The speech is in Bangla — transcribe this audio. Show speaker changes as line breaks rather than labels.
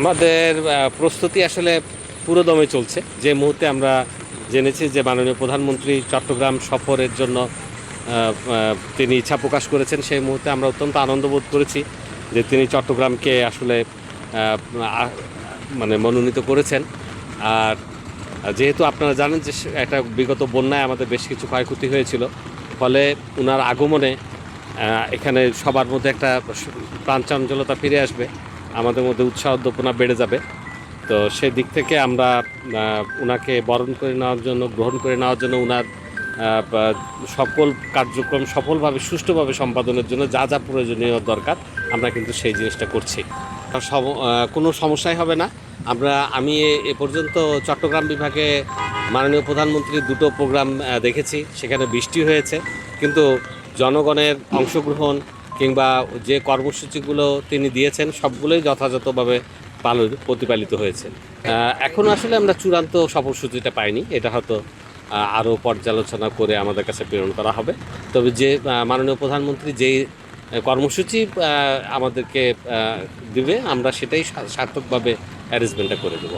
আমাদের প্রস্তুতি আসলে পুরোদমে চলছে। যে মুহূর্তে আমরা জেনেছি যে মাননীয় প্রধানমন্ত্রী চট্টগ্রাম সফরের জন্য তিনি ইচ্ছা প্রকাশ করেছেন, সেই মুহূর্তে আমরা অত্যন্ত আনন্দ বোধ করেছি যে তিনি চট্টগ্রামকে আসলে মানে মনোনীত করেছেন। আর যেহেতু আপনারা জানেন যে একটা বিগত বন্যায় আমাদের বেশ কিছু ক্ষয়ক্ষতি হয়েছিল, ফলে ওনার আগমনে এখানে সবার মধ্যে একটা প্রাণচাঞ্চলতা ফিরে আসবে, আমাদের মধ্যে উৎসাহ উদ্দীপনা বেড়ে যাবে। তো সেই দিক থেকে আমরা ওনাকে বরণ করে নেওয়ার জন্য, গ্রহণ করে নেওয়ার জন্য, ওনার সকল কার্যক্রম সফলভাবে সুষ্ঠুভাবে সম্পাদনের জন্য যা যা প্রয়োজনীয় দরকার আমরা কিন্তু সেই জিনিসটা করছি। কোনো সমস্যাই হবে না। আমি এ পর্যন্ত চট্টগ্রাম বিভাগে মাননীয় প্রধানমন্ত্রীর দুটো প্রোগ্রাম দেখেছি, সেখানে বৃষ্টি হয়েছে, কিন্তু জনগণের অংশগ্রহণ কিংবা যে কর্মসূচিগুলো তিনি দিয়েছেন সবগুলোই যথাযথভাবে প্রতিপালিত হয়েছে। এখনও আসলে আমরা চূড়ান্ত সফরসূচিটা পাইনি, এটা হয়তো আরও পর্যালোচনা করে আমাদের কাছে প্রেরণ করা হবে। তবে যে মাননীয় প্রধানমন্ত্রী যেই কর্মসূচি আমাদেরকে দিবে আমরা সেটাই সার্থকভাবে অ্যারেঞ্জমেন্টটা করে দেবো।